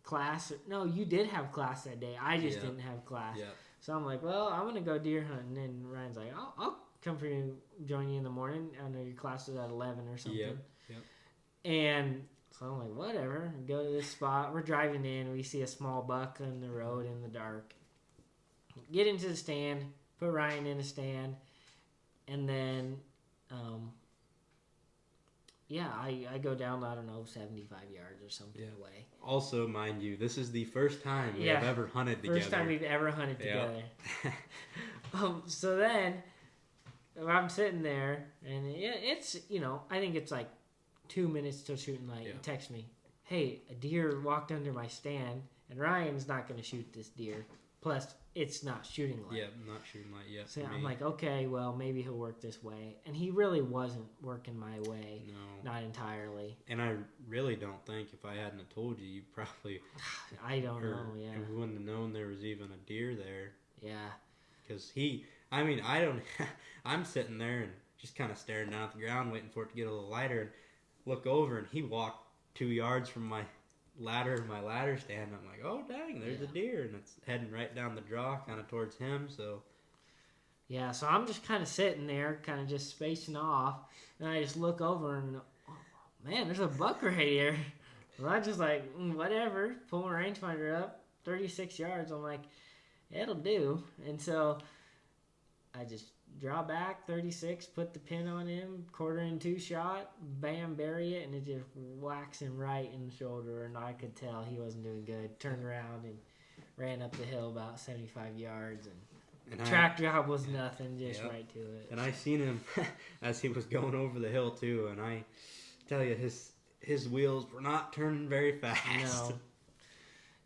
class. No, you did have class that day. I just didn't have class. Yeah. So I'm like, well, I'm going to go deer hunting. And Ryan's like, I'll come for you, join you in the morning. I know your class is at 11 or something. Yep. And so I'm like, whatever. Go to this spot. We're driving in. We see a small buck on the road in the dark. Get into the stand. Put Ryan in a stand. And then, I go down, I don't know, 75 yards or something away. Also, mind you, this is the first time we have ever hunted together. First time we've ever hunted together. So then, I'm sitting there, and it's, I think it's like 2 minutes till shooting light. He texts me, hey, a deer walked under my stand, and Ryan's not going to shoot this deer. Plus, it's not shooting light. Yeah, not shooting light yet. So I'm like, okay, well, maybe he'll work this way. And he really wasn't working my way. No. Not entirely. And I really don't think if I hadn't have told you, you probably... I don't know, yeah. We wouldn't have known there was even a deer there. Yeah. Because I'm sitting there and just kind of staring down at the ground, waiting for it to get a little lighter, and look over, and he walked 2 yards from my ladder stand. I'm like, oh dang, there's a deer, and it's heading right down the draw, kind of towards him. So yeah, so I'm just kind of sitting there, kind of just spacing off, and I just look over and man, there's a buck right here. Well, I just like whatever, pull my rangefinder up, 36 yards. I'm like, it'll do. And so I just draw back 36, put the pin on him, 1/4-2 shot, bam, bury it, and it just whacks him right in the shoulder, and I could tell he wasn't doing good. Turned around and ran up the hill about 75 yards, and track job was nothing, just right to it. And I seen him as he was going over the hill too, and I tell you, his wheels were not turning very fast. No.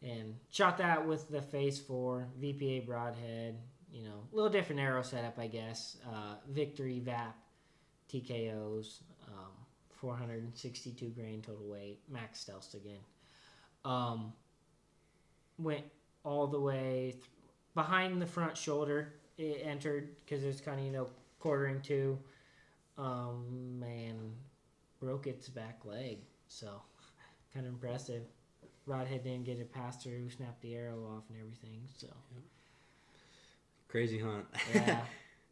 And shot that with the Phase 4 VPA broadhead. A little different arrow setup, I guess. Victory VAP TKOs, 462 grain total weight, max stealth again. Went all the way behind the front shoulder. It entered because it was kind of 1/4-2. And broke its back leg, so kind of impressive. Broadhead didn't get it passed through, snapped the arrow off and everything. So. Yep. Crazy hunt. Yeah.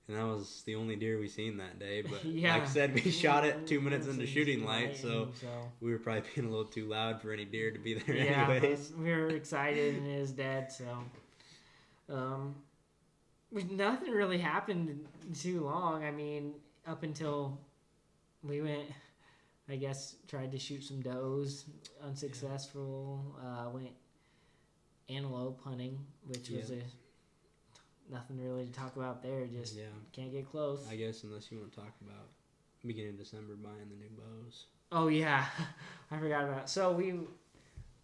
And that was the only deer we seen that day. But yeah. Like I said, we shot it 2 minutes into shooting light, so we were probably being a little too loud for any deer to be there anyways. We were excited and it was dead, so. Nothing really happened too long. I mean, up until we went, I guess, tried to shoot some does, unsuccessful. Went antelope hunting, which was nothing really to talk about there. Just can't get close. I guess unless you want to talk about beginning of December buying the new bows. Oh yeah, I forgot about it. So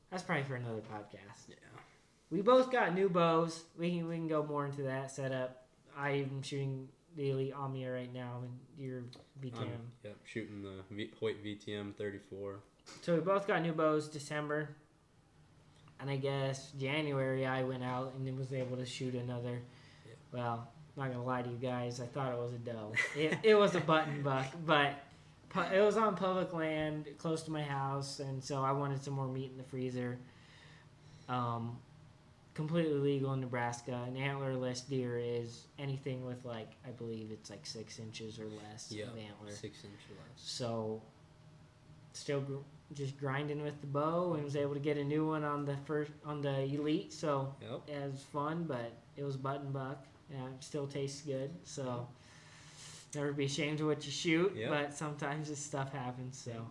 that's probably for another podcast. Yeah. We both got new bows. We can go more into that setup. I'm shooting the Elite Omnia right now, and your VTM. Yep, shooting the Hoyt VTM 34. So we both got new bows December. And I guess January I went out and was able to shoot another. Well, I'm not going to lie to you guys. I thought it was a doe. It was a button buck, but it was on public land close to my house, and so I wanted some more meat in the freezer. Completely legal in Nebraska. An antlerless deer is anything with I believe it's 6 inches or less of antler. 6 inch or less. So, still just grinding with the bow, and was able to get a new one on the elite. So it was fun, but it was button buck. Yeah, it still tastes good. So never be ashamed of what you shoot, but sometimes this stuff happens. So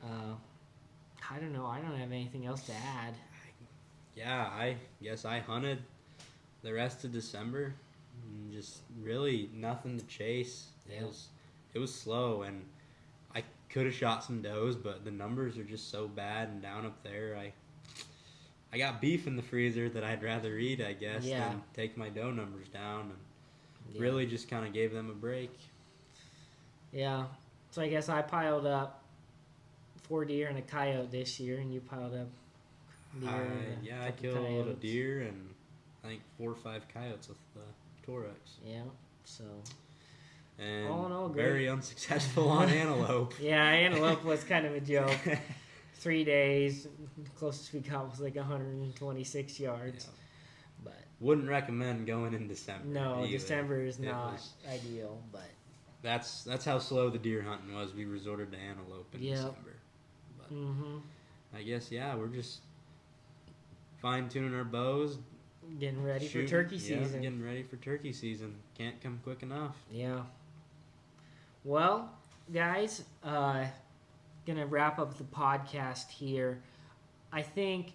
I don't know. I don't have anything else to add. Yeah, I guess I hunted the rest of December. Just really nothing to chase. It was slow, and I could have shot some does, but the numbers are just so bad and down up there. I got beef in the freezer that I'd rather eat, I guess, than take my doe numbers down, and really just kind of gave them a break. Yeah. So I guess I piled up 4 deer and a coyote this year, and you piled up deer. I killed a deer and I think 4 or 5 coyotes with the Torex. Yeah, so. And all in all, very unsuccessful on antelope. Yeah, antelope was kind of a joke. 3 days, closest we got was 126 yards. Yeah. But wouldn't recommend going in December. No, either. December is not ideal, but that's how slow the deer hunting was. We resorted to antelope in December. But I guess we're just fine-tuning our bows, getting ready for turkey season. Getting ready for turkey season. Can't come quick enough. Yeah. Well, guys, gonna wrap up the podcast here. I think,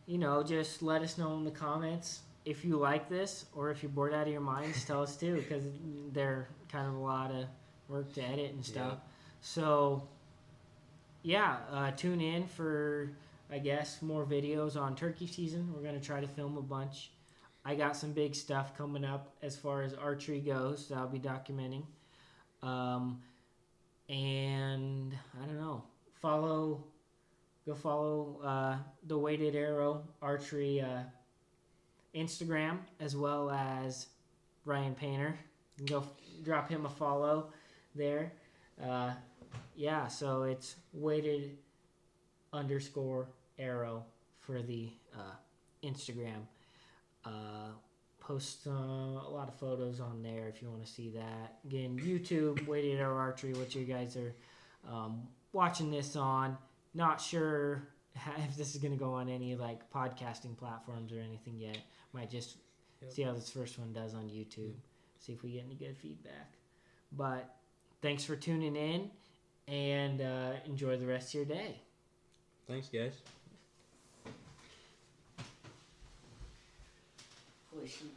just let us know in the comments if you like this, or if you're bored out of your minds, tell us too, because they're kind of a lot of work to edit and stuff. Yeah. So, tune in for, I guess, more videos on turkey season. We're going to try to film a bunch. I got some big stuff coming up as far as archery goes that I'll be documenting. And I don't know. Go follow the Weighted Arrow Archery Instagram, as well as Ryan Painter. Go drop him a follow there. So it's weighted_arrow for the Instagram. Post a lot of photos on there if you want to see that. Again, YouTube, Weighted Arrow Archery, what you guys are watching this on. Not sure if this is going to go on any podcasting platforms or anything yet. Might just see how this first one does on YouTube. See if we get any good feedback. But thanks for tuning in, and enjoy the rest of your day. Thanks, guys. Holy shit.